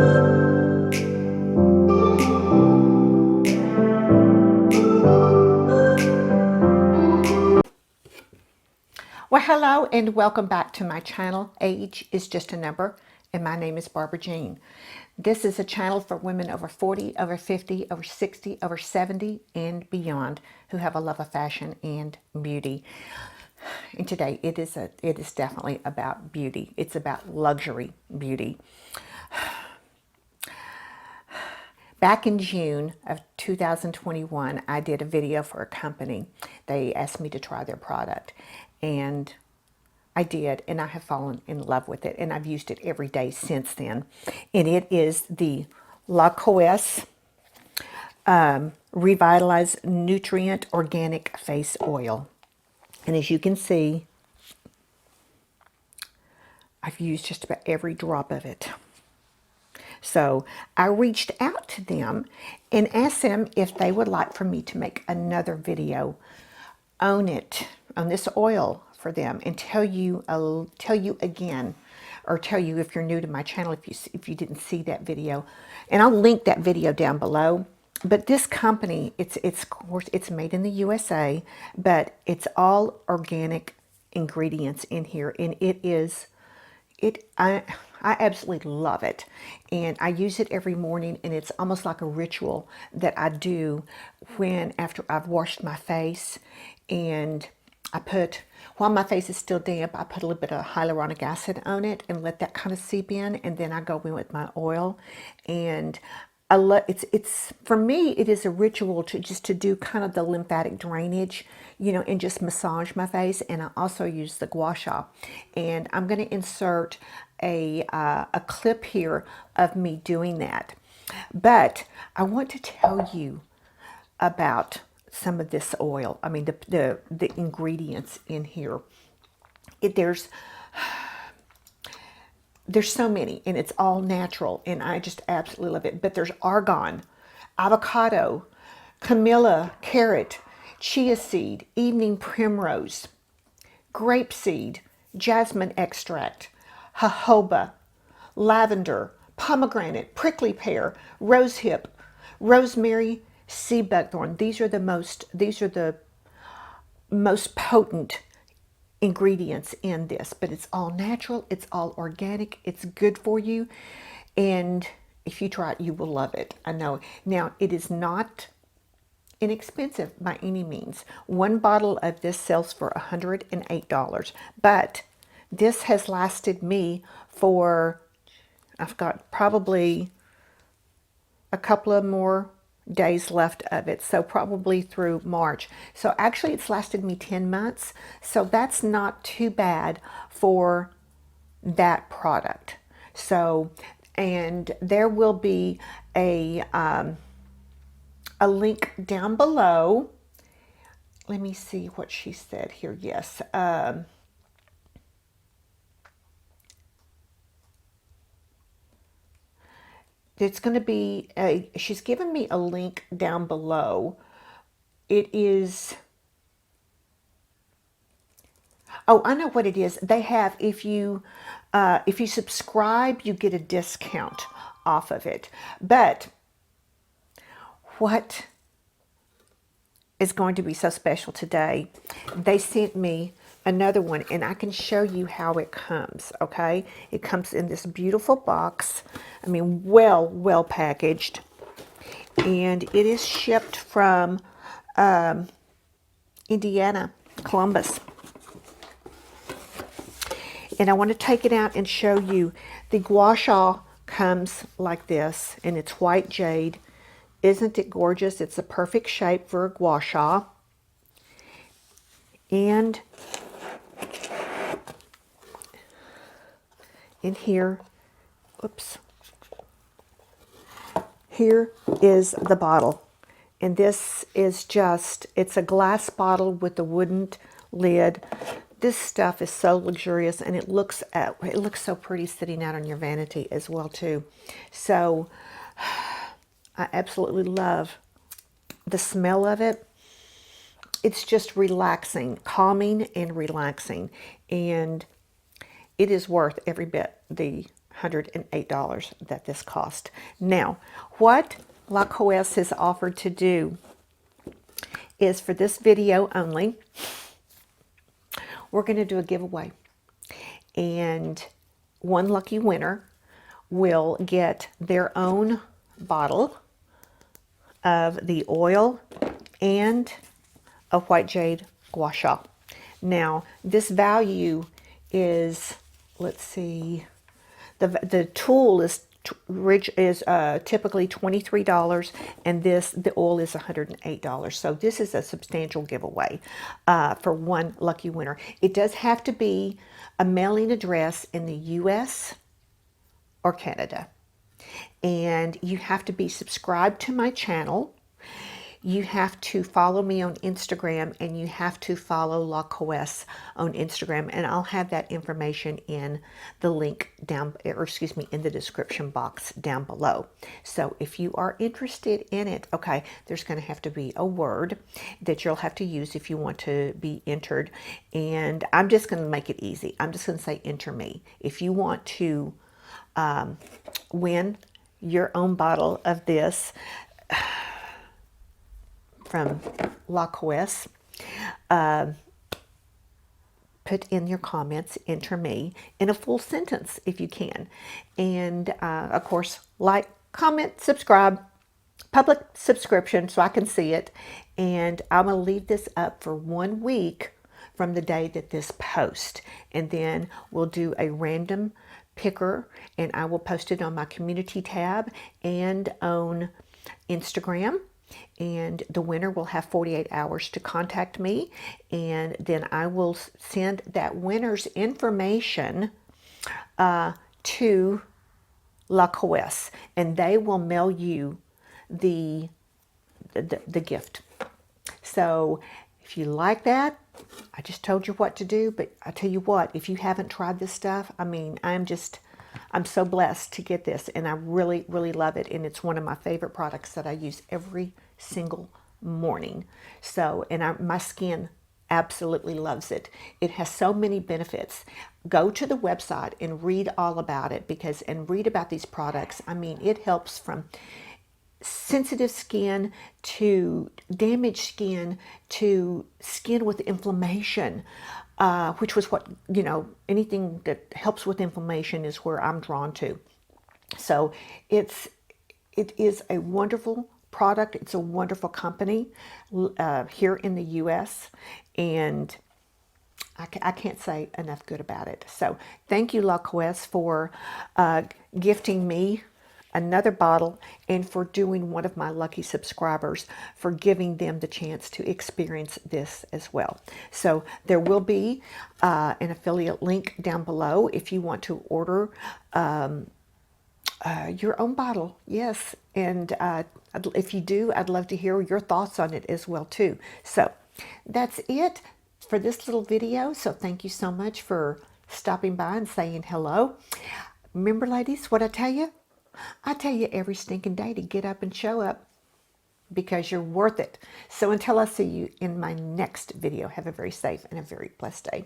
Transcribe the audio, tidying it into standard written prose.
Well, hello and welcome back to my channel. Age is just a number, and my name is Barbara Jean. This is a channel for women over 40, over 50, over 60, over 70, and beyond who have a love of fashion and beauty. And today it is definitely about beauty. It's about luxury beauty. Back in June of 2021, I did a video for a company. They asked me to try their product, and I did, and I have fallen in love with it, and I've used it every day since then. And it is the Coéss Revitalize Nutrient Organic Face Oil. And as you can see, I've used just about every drop of it. So I reached out to them and asked them if they would like for me to make another video on this oil for them, and tell you again, or tell you if you're new to my channel, if you didn't see that video, and I'll link that video down below. But this company, it's of course it's made in the USA, but it's all organic ingredients in here, and I absolutely love it, and I use it every morning, and it's almost like a ritual that I do after I've washed my face. And while my face is still damp, I put a little bit of hyaluronic acid on it and let that kind of seep in, and then I go in with my oil. And I love it's for me, it is a ritual to do kind of the lymphatic drainage, and just massage my face. And I also use the gua sha, and I'm going to insert a clip here of me doing that. But I want to tell you about some of this oil. I mean, the ingredients in here. There's so many, and it's all natural, and I just absolutely love it. But there's argan, avocado, camellia, carrot, chia seed, evening primrose, grapeseed, jasmine extract, jojoba, lavender, pomegranate, prickly pear, rosehip, rosemary, sea buckthorn. These are the most potent ingredients in this, but it's all natural, it's all organic, it's good for you, and if you try it, you will love it. I know. Now, it is not inexpensive by any means. One bottle of this sells for $108, but this has lasted me for, I've got probably a couple of more days left of it, so probably through March. So actually it's lasted me 10 months, so that's not too bad for that product. So, and there will be a link down below. Let me see what she said here. Yes, it's going to be she's given me a link down below. It is, oh, I know what it is. They have, if you subscribe, you get a discount off of it. But what is going to be so special today, they sent me another one, and I can show you how it comes. Okay, it comes in this beautiful box. I mean, well packaged, and it is shipped from Indiana, Columbus. And I want to take it out and show you. The gua sha comes like this, and it's white jade. Isn't it gorgeous? It's a perfect shape for a gua sha. And in here, oops, here is the bottle. And this is just, it's a glass bottle with a wooden lid. This stuff is so luxurious, and it looks so pretty sitting out on your vanity as well too. So I absolutely love the smell of it. It's just relaxing, calming and relaxing, and it is worth every bit the $108 that this cost. Now, what La Coéss has offered to do is for this video only, we're going to do a giveaway. And one lucky winner will get their own bottle of the oil and a white jade gua sha. Now, this value is, let's see, the tool is typically $23, and the oil is $108. So this is a substantial giveaway for one lucky winner. It does have to be a mailing address in the U.S. or Canada, and you have to be subscribed to my channel. You have to follow me on Instagram, and you have to follow La Coéss on Instagram, and I'll have that information in the link down, or excuse me, in the description box down below. So if you are interested in it, okay, there's going to have to be a word that you'll have to use if you want to be entered, and I'm just going to make it easy. I'm just going to say enter me. If you want to win your own bottle of this from La Coéss, put in your comments, enter me, in a full sentence if you can. And of course, like, comment, subscribe, public subscription so I can see it. And I'm going to leave this up for 1 week from the day that this posts. And then we'll do a random picker, and I will post it on my community tab and on Instagram. And the winner will have 48 hours to contact me, and then I will send that winner's information to La Coéss, and they will mail you the gift. So if you like that, I just told you what to do, but I tell you what, if you haven't tried this stuff, I mean, I'm so blessed to get this, and I really, really love it. And it's one of my favorite products that I use every single morning. So, and my skin absolutely loves it. It has so many benefits. Go to the website and read all about it, and read about these products. I mean, it helps from sensitive skin to damaged skin to skin with inflammation, which was what, anything that helps with inflammation is where I'm drawn to. So it is a wonderful product. It's a wonderful company here in the U.S., and I can't say enough good about it. So thank you, La Coéss, for gifting me another bottle, and for doing one of my lucky subscribers, for giving them the chance to experience this as well. So there will be an affiliate link down below if you want to order your own bottle. Yes, and if you do, I'd love to hear your thoughts on it as well too. So that's it for this little video. So thank you so much for stopping by and saying hello. Remember, ladies, what I tell you? I tell you every stinking day to get up and show up, because you're worth it. So until I see you in my next video, have a very safe and a very blessed day.